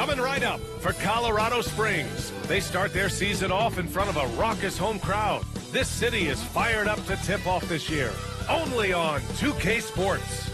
Coming right up for Colorado Springs. They start their season off in front of a raucous home crowd. This city is fired up to tip off this year. Only on 2K Sports.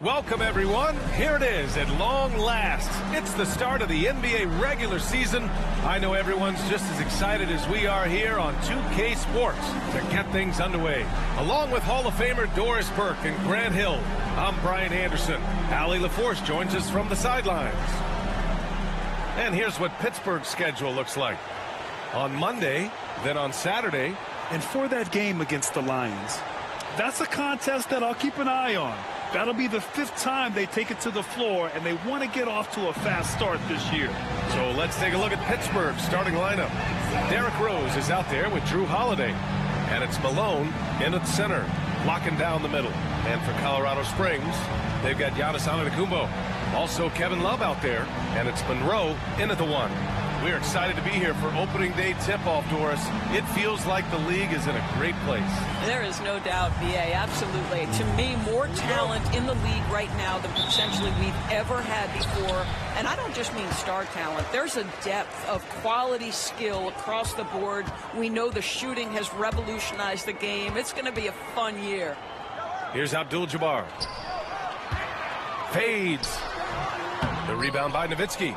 Welcome, everyone. Here it is at long last. It's the start of the NBA regular season. I know everyone's just as excited as we are here on 2K Sports to get things underway. Along with Hall of Famer Doris Burke and Grant Hill, I'm Brian Anderson. Allie LaForce joins us from the sidelines. And here's what Pittsburgh's schedule looks like. On Monday, then on Saturday. And for that game against the Lions, that's a contest that I'll keep an eye on. That'll be the 5th time they take it to the floor, and they want to get off to a fast start this year. So let's take a look at Pittsburgh's starting lineup. Derrick Rose is out there with Drew Holiday. And it's Malone in at center, locking down the middle. And for Colorado Springs, they've got Giannis Antetokounmpo. Also Kevin Love out there, and it's Monroe in at the 1. We're excited to be here for opening day tip-off, Doris. It feels like the league is in a great place. There is no doubt, BA, absolutely. To me, more talent in the league right now than potentially we've ever had before. And I don't just mean star talent. There's a depth of quality skill across the board. We know the shooting has revolutionized the game. It's going to be a fun year. Here's Abdul-Jabbar. Fades. The rebound by Nowitzki.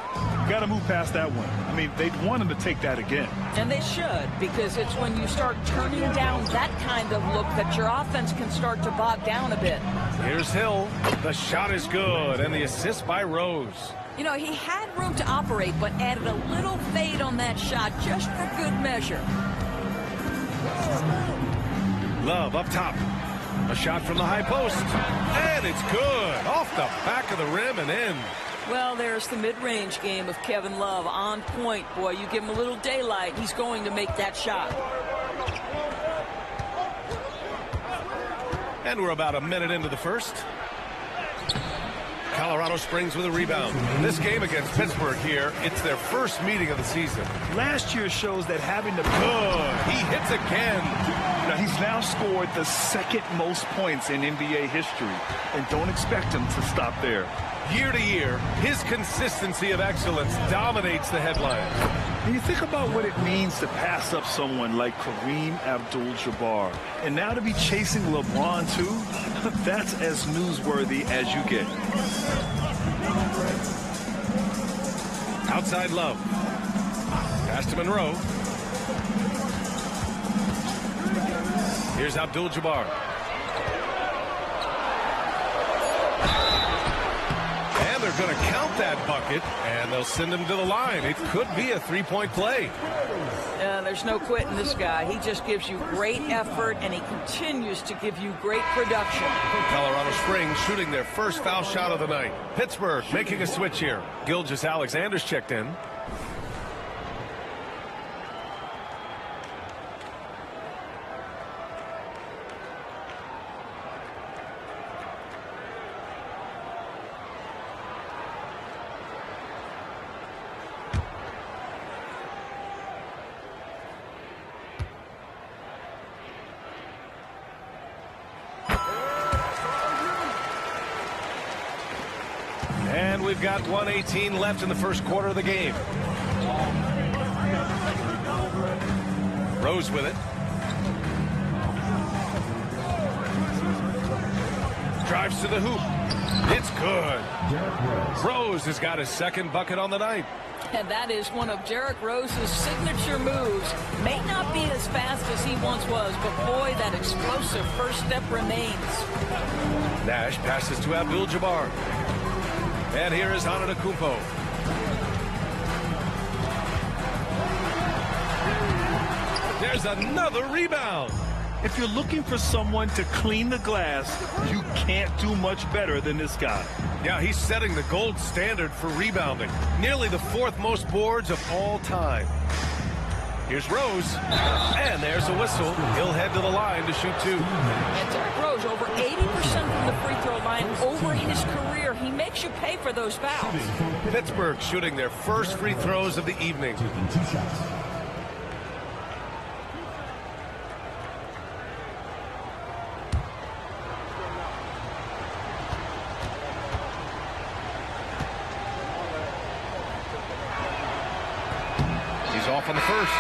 Got to move past that one. I mean, they'd want him to take that again. And they should, because it's when you start turning down that kind of look that your offense can start to bog down a bit. Here's Hill. The shot is good, and the assist by Rose. You know, he had room to operate, but added a little fade on that shot just for good measure. Love up top. A shot from the high post. And it's good. Off the back of the rim and in. Well, there's the mid-range game of Kevin Love. On point, boy. You give him a little daylight, he's going to make that shot. And we're about a minute into the first. Colorado Springs with a rebound. This game against Pittsburgh here, it's their first meeting of the season. Last year shows that having the... Good. He hits again. Now, he's now scored the 2nd most points in NBA history. And don't expect him to stop there. Year to year, his consistency of excellence dominates the headlines. And you think about what it means to pass up someone like Kareem Abdul-Jabbar. And now to be chasing LeBron, too, that's as newsworthy as you get. Outside Love. Pass to Monroe. Here's Abdul-Jabbar. And they're going to count that bucket, and they'll send him to the line. It could be a three-point play. There's no quitting this guy. He just gives you great effort, and he continues to give you great production. Colorado Springs shooting their first foul shot of the night. Pittsburgh making a switch here. Gilgeous-Alexander's checked in. And we've got 1:18 left in the first quarter of the game. Rose with it. Drives to the hoop. It's good. Rose has got his 2nd bucket on the night. And that is one of Derrick Rose's signature moves. May not be as fast as he once was, but boy, that explosive first step remains. Nash passes to Abdul-Jabbar. And here is Antetokounmpo. There's another rebound. If you're looking for someone to clean the glass, you can't do much better than this guy. Yeah, he's setting the gold standard for rebounding. Nearly the 4th most boards of all time. Here's Rose. And there's a whistle. He'll head to the line to shoot 2. And Derrick Rose, over 80% from the free throw line over his career. He makes you pay for those fouls. Pittsburgh shooting their first free throws of the evening. Off on the first.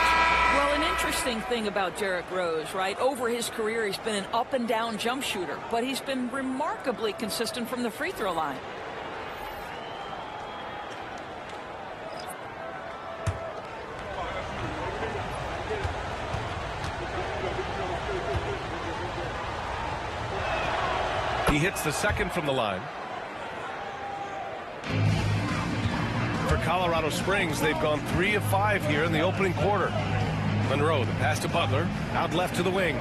Well, an interesting thing about Derrick Rose, right? Over his career, he's been an up-and-down jump shooter, but he's been remarkably consistent from the free throw line. He hits the second from the line. For Colorado Springs, they've gone 3 of 5 here in the opening quarter. Monroe, the pass to Butler, out left to the wing.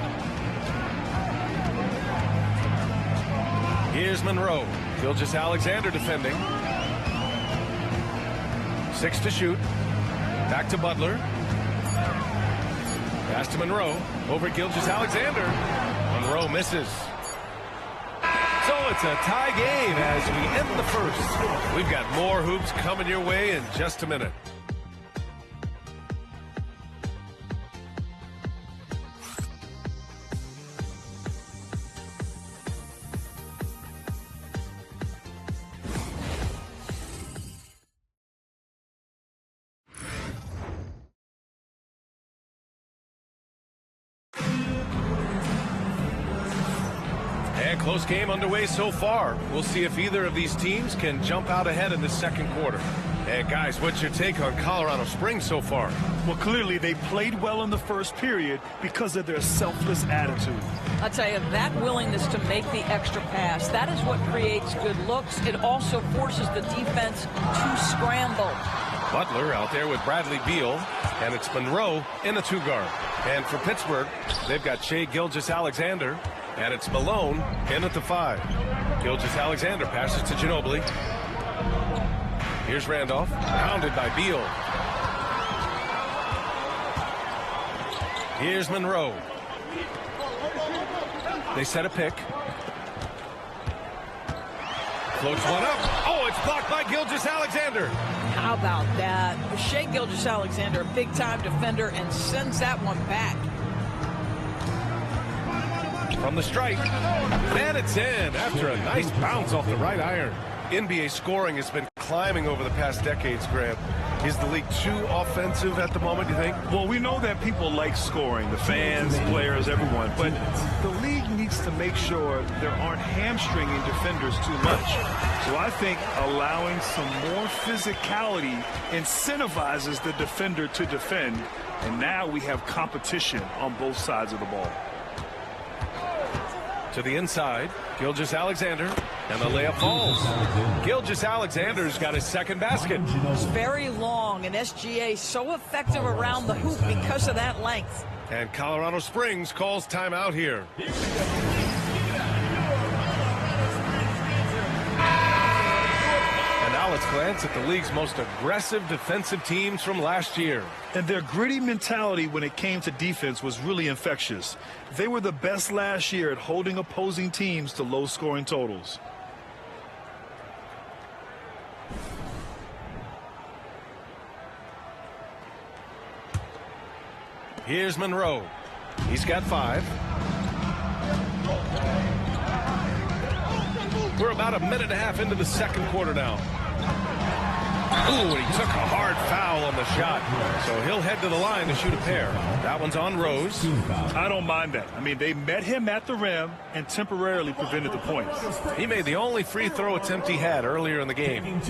Here's Monroe. Gilgeous-Alexander defending. 6 to shoot. Back to Butler. Pass to Monroe. Over Gilgeous-Alexander. Monroe misses. So it's a tie game as we end the first. We've got more hoops coming your way in just a minute. And close game underway so far. We'll see if either of these teams can jump out ahead in the second quarter. And guys, what's your take on Colorado Springs so far? Well, clearly they played well in the first period because of their selfless attitude. I'll tell you, that willingness to make the extra pass, that is what creates good looks. It also forces the defense to scramble. Butler out there with Bradley Beal, and it's Monroe in the 2-guard. And for Pittsburgh, they've got Shai Gilgeous-Alexander, and it's Malone in at the 5. Gilgeous-Alexander passes to Ginobili. Here's Randolph, pounded by Beal. Here's Monroe. They set a pick. Floats one up. Oh, it's blocked by Gilgeous-Alexander. How about that? Shai Gilgeous-Alexander, a big-time defender, and sends that one back. From the strike. And it's in after a nice bounce off the right iron. NBA scoring has been climbing over the past decades, Grant. Is the league too offensive at the moment, you think? Well, we know that people like scoring, the fans, players, everyone, but the league needs to make sure there aren't hamstringing defenders too much. So I think allowing some more physicality incentivizes the defender to defend, and now we have competition on both sides of the ball. To the inside, Gilgeous-Alexander, and the layup falls. Gilgeous-Alexander's got his second basket. It's very long, and SGA so effective around the hoop because of that length. And Colorado Springs calls timeout here. And now let's glance at the league's most aggressive defensive teams from last year. And their gritty mentality when it came to defense was really infectious. They were the best last year at holding opposing teams to low-scoring totals. Here's Monroe. He's got 5. We're about a minute and a half into the second quarter now. Ooh, and he took a hard foul on the shot. So he'll head to the line to shoot a pair. That one's on Rose. I don't mind that. I mean, they met him at the rim and temporarily prevented the points. He made the only free throw attempt he had earlier in the game.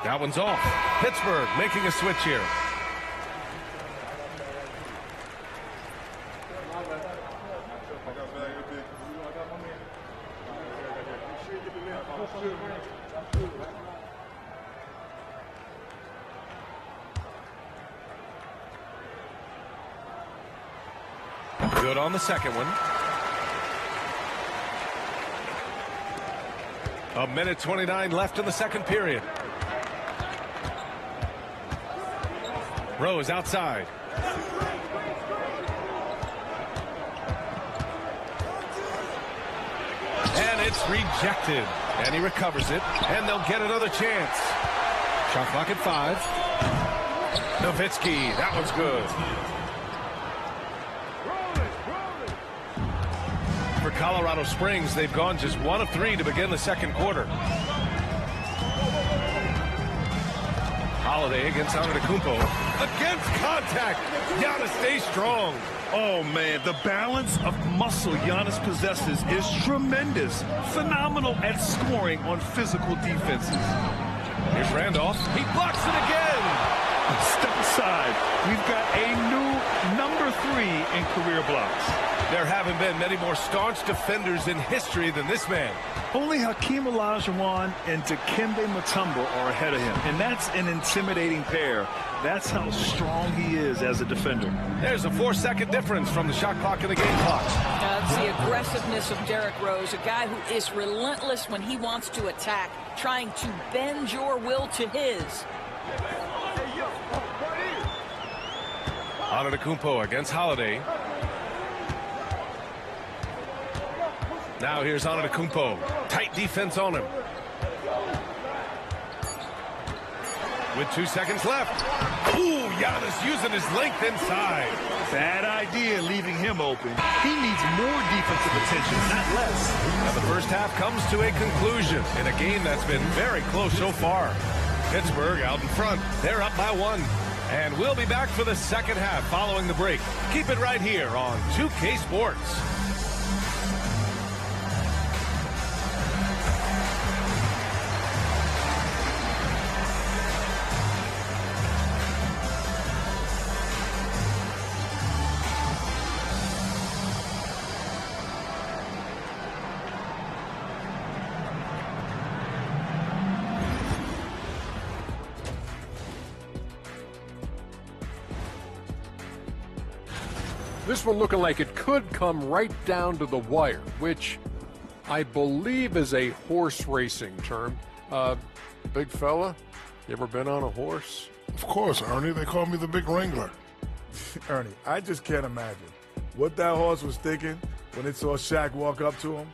That one's off. Pittsburgh making a switch here. Good on the second one. 1:29 left in the second period. Rose outside. And it's rejected. And he recovers it. And they'll get another chance. Shot clock at 5. Nowitzki. That one's good. For Colorado Springs, they've gone just 1 of 3 to begin the second quarter. Holiday against Antetokounmpo. Against contact. Giannis stays strong. Oh, man, the balance of muscle Giannis possesses is tremendous. Phenomenal at scoring on physical defenses. Here's Randolph. He blocks it again. Step aside. We've got a new number 3 in career blocks. There haven't been many more staunch defenders in history than this man. Only Hakeem Olajuwon and Dikembe Mutombo are ahead of him, and that's an intimidating pair. That's how strong he is as a defender. There's a 4-second difference from the shot clock and the game clock. That's the aggressiveness of Derrick Rose, a guy who is relentless when he wants to attack, trying to bend your will to his. Antetokounmpo against Holiday. Now here's Antetokounmpo. Tight defense on him. With 2 seconds left. Ooh, Giannis using his length inside. Bad idea leaving him open. He needs more defensive attention, not less. Now the first half comes to a conclusion in a game that's been very close so far. Pittsburgh out in front. They're up by 1. And we'll be back for the second half following the break. Keep it right here on 2K Sports. This one looking like it could come right down to the wire, which I believe is a horse racing term. Big fella, you ever been on a horse? Of course, Ernie. They call me the Big Wrangler. Ernie, I just can't imagine what that horse was thinking when it saw Shaq walk up to him.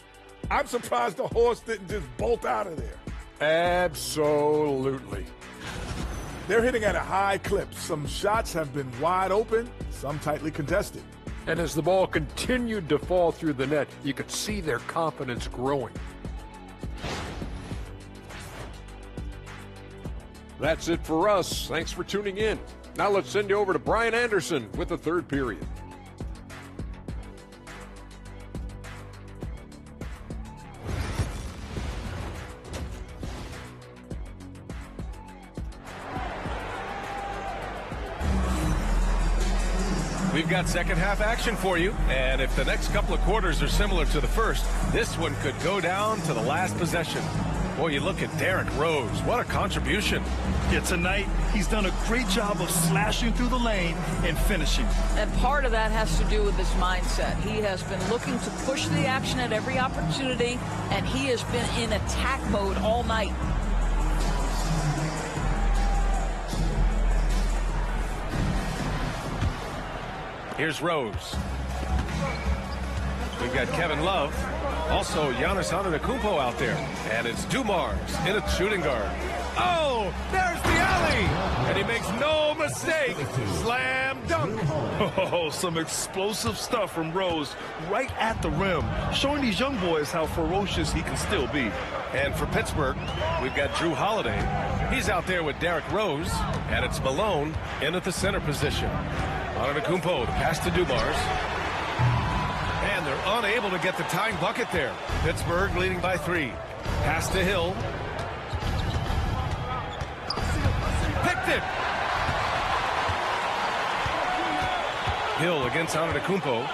I'm surprised the horse didn't just bolt out of there. Absolutely. They're hitting at a high clip. Some shots have been wide open, some tightly contested. And as the ball continued to fall through the net, you could see their confidence growing. That's it for us. Thanks for tuning in. Now let's send you over to Brian Anderson with the third period. We've got second half action for you, and if the next couple of quarters are similar to the first, this one could go down to the last possession. Boy, you look at Derrick Rose. What a contribution. Yeah, tonight, he's done a great job of slashing through the lane and finishing. And part of that has to do with his mindset. He has been looking to push the action at every opportunity, and he has been in attack mode all night. Here's Rose. We've got Kevin Love. Also, Giannis Antetokounmpo out there. And it's Dumars in a shooting guard. Oh, there's the alley. And he makes no mistake. Slam dunk. Oh, some explosive stuff from Rose right at the rim, showing these young boys how ferocious he can still be. And for Pittsburgh, we've got Drew Holiday. He's out there with Derrick Rose. And it's Malone in at the center position. Antetokounmpo, the pass to Dumars. And they're unable to get the tying bucket there. Pittsburgh leading by 3. Pass to Hill. deflected. Hill against Antetokounmpo.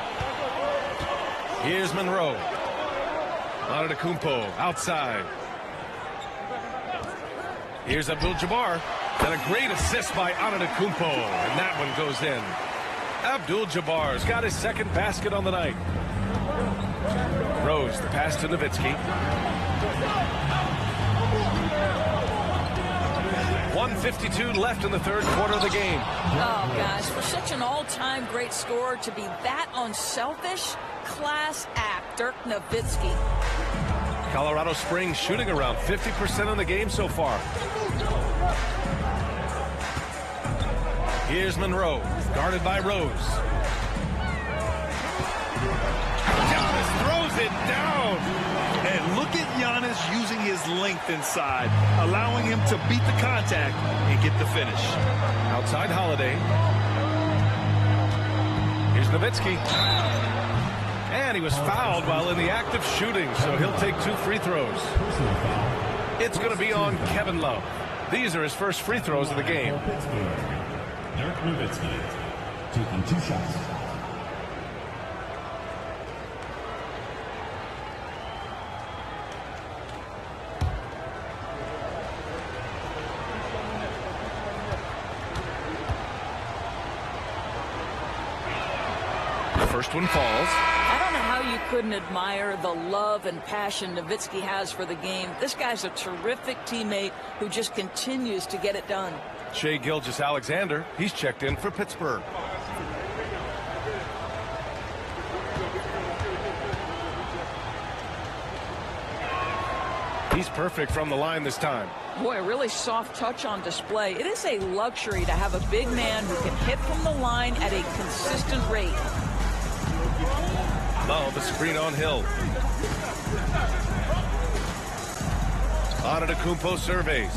Here's Monroe. Antetokounmpo outside. Here's Abdul-Jabbar. And a great assist by Antetokounmpo. And that one goes in. Abdul-Jabbar's got his second basket on the night. Rose, the pass to Nowitzki. 1:52 left in the third quarter of the game. Oh, guys, for such an all-time great scorer to be that unselfish, class act, Dirk Nowitzki. Colorado Springs shooting around 50% in the game so far. Here's Monroe, guarded by Rose. Giannis throws it down. And look at Giannis using his length inside, allowing him to beat the contact and get the finish. Outside Holiday. Here's Nowitzki. And he was fouled while in the act of shooting, so he'll take 2 free throws. It's going to be on Kevin Love. These are his first free throws of the game. Dirk Nowitzki taking 2 shots. The first one falls. I don't know how you couldn't admire the love and passion Nowitzki has for the game. This guy's a terrific teammate who just continues to get it done. Shai Gilgeous-Alexander, he's checked in for Pittsburgh. He's perfect from the line this time. Boy, a really soft touch on display. It is a luxury to have a big man who can hit from the line at a consistent rate. Now the screen on Hill. Antetokounmpo surveys.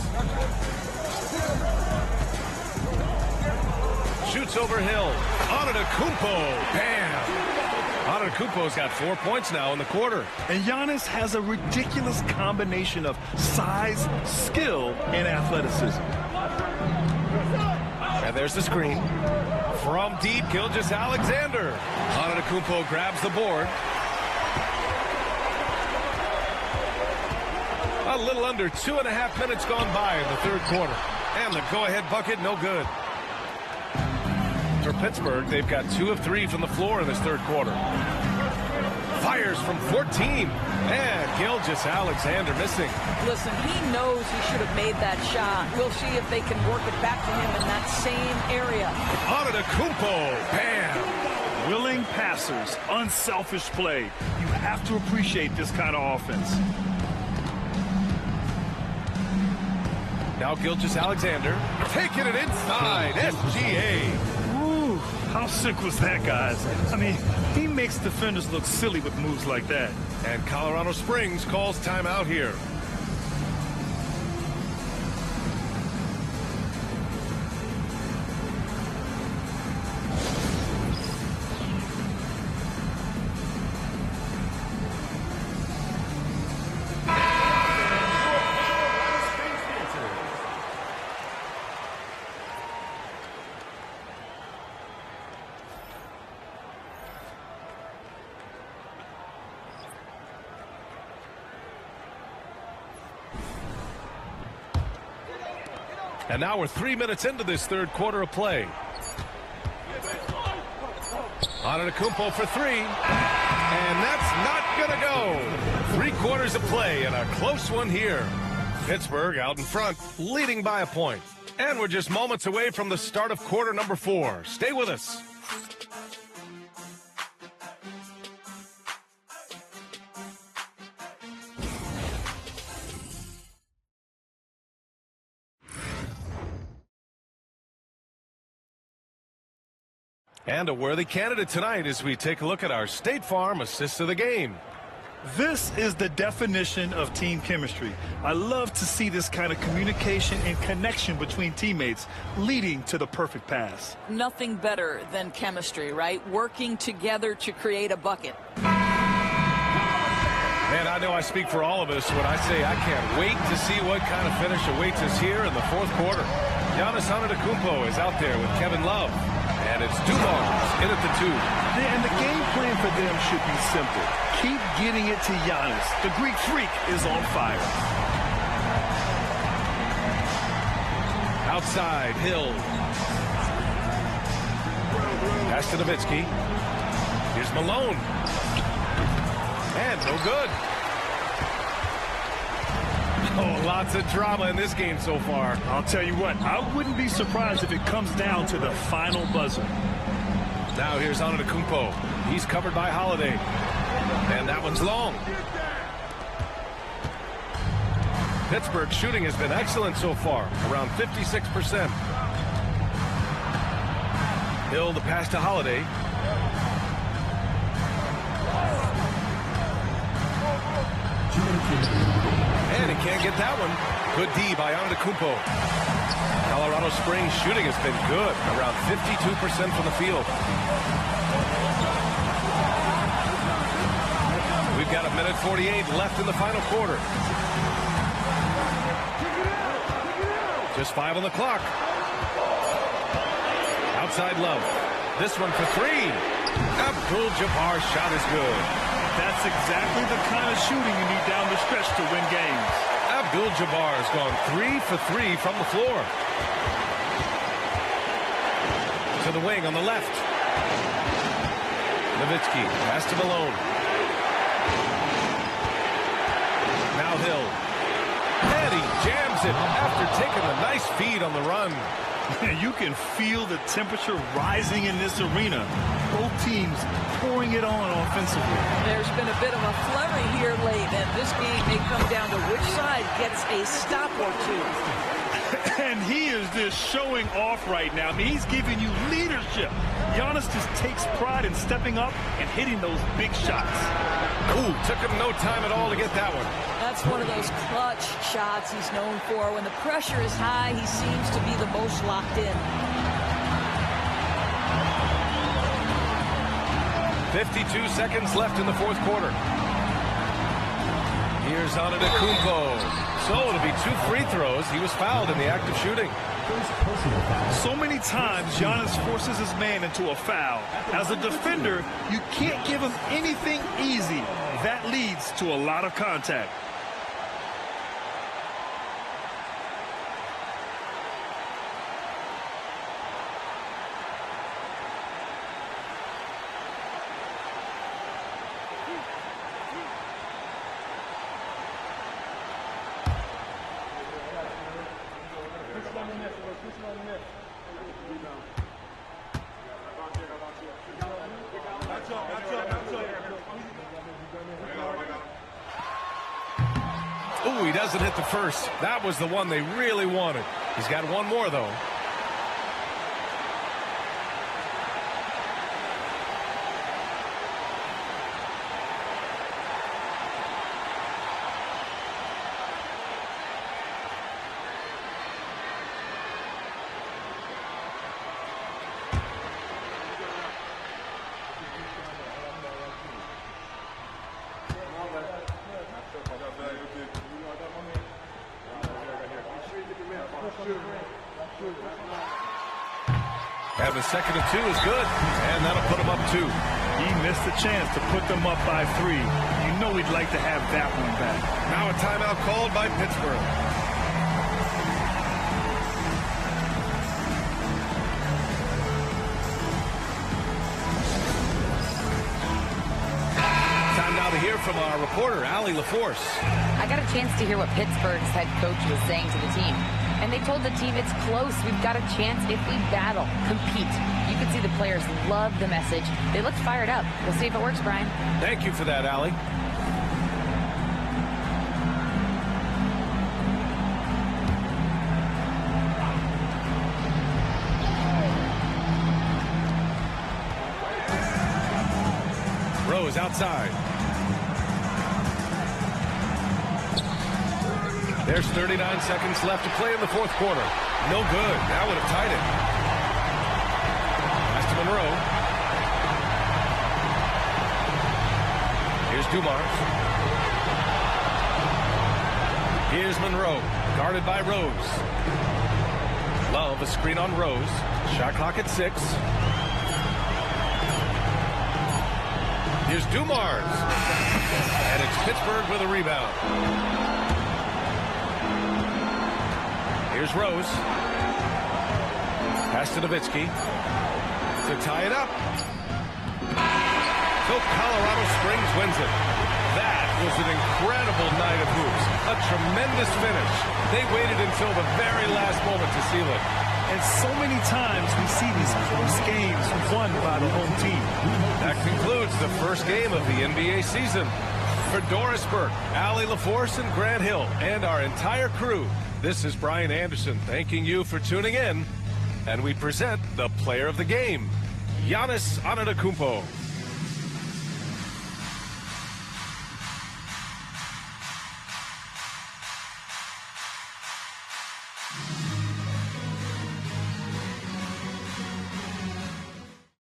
Shoots over Hill. Antetokounmpo. Bam! Antetokounmpo's got 4 points now in the quarter. And Giannis has a ridiculous combination of size, skill, and athleticism. And there's the screen. From deep, Gilgeous-Alexander. Antetokounmpo grabs the board. A little under 2.5 minutes gone by in the third quarter. And the go-ahead bucket, no good. For Pittsburgh, they've got 2 of 3 from the floor in this third quarter. Fires from 14. And Gilgeous-Alexander missing. Listen, he knows he should have made that shot. We'll see if they can work it back to him in that same area. Antetokounmpo. Bam! Willing passers, unselfish play. You have to appreciate this kind of offense. Now Gilgeous-Alexander taking it inside. SGA. Ooh, how sick was that, guys? I mean, he makes defenders look silly with moves like that. And Colorado Springs calls timeout here. And now we're 3 minutes into this third quarter of play. Antetokounmpo for 3. And that's not going to go. 3 quarters of play and a close one here. Pittsburgh out in front, leading by a point. And we're just moments away from the start of quarter number 4. Stay with us. And a worthy candidate tonight as we take a look at our State Farm Assist of the Game. This is the definition of team chemistry. I love to see this kind of communication and connection between teammates leading to the perfect pass. Nothing better than chemistry, right? Working together to create a bucket. Man, I know I speak for all of us when I say I can't wait to see what kind of finish awaits us here in the fourth quarter. Giannis Antetokounmpo is out there with Kevin Love. And it's Dumars in at the 2. And the game plan for them should be simple. Keep getting it to Giannis. The Greek Freak is on fire. Outside, Hill. Pass to Nowitzki. Here's Malone. And no good. Oh, lots of drama in this game so far. I'll tell you what, I wouldn't be surprised if it comes down to the final buzzer. Now here's Antetokounmpo. He's covered by Holiday. And that one's long. Pittsburgh's shooting has been excellent so far, around 56%. Hill the pass to Holiday. And he can't get that one. Good D by Antetokounmpo. Colorado Springs shooting has been good, around 52% from the field. We've got 1:48 left in the final quarter. Just 5 on the clock. Outside Love. This one for 3. Abdul-Jabbar's shot is good. That's exactly the kind of shooting you need down the stretch to win games. Abdul-Jabbar has gone 3 for 3 from the floor. To the wing on the left. Nowitzki pass to Malone. Now Hill. And he jams it after taking a nice feed on the run. You can feel the temperature rising in this arena. Both teams pouring it on offensively. There's been a bit of a flurry here late, and this game may come down to which side gets a stop or two. And he is just showing off right now. I mean, he's giving you leadership. Giannis just takes pride in stepping up and hitting those big shots. Ooh, took him no time at all to get that one. That's one of those clutch shots he's known for. When the pressure is high, he seems to be the most locked in. 52 seconds left in the fourth quarter. Here's Antetokounmpo. So it'll be 2 free throws. He was fouled in the act of shooting. So many times Giannis forces his man into a foul. As a defender, you can't give him anything easy. That leads to a lot of contact. Ooh, he doesn't hit the first. That was the one they really wanted. He's got one more, though. And the second of 2 is good, and that'll put him up 2. He missed the chance to put them up by 3. You know he'd like to have that one back. Now a timeout called by Pittsburgh. Time now to hear from our reporter, Allie LaForce. I got a chance to hear what Pittsburgh's head coach was saying to the team. And they told the team it's close. We've got a chance if we battle, compete. You can see the players love the message. They look fired up. We'll see if it works, Brian. Thank you for that, Allie. Rose outside. There's 39 seconds left to play in the fourth quarter. No good. That would have tied it. Pass to Monroe. Here's Dumars. Here's Monroe, guarded by Rose. Love, a screen on Rose. Shot clock at 6. Here's Dumars. And it's Pittsburgh with a rebound. Here's Rose. Pass to Nowitzki to tie it up. So Colorado Springs wins it. That was an incredible night of hoops. A tremendous finish. They waited until the very last moment to seal it. And so many times we see these close games won by the home team. That concludes the first game of the NBA season. For Doris Burke, Allie LaForce, and Grant Hill, and our entire crew, this is Brian Anderson thanking you for tuning in. And we present the player of the game, Giannis Antetokounmpo.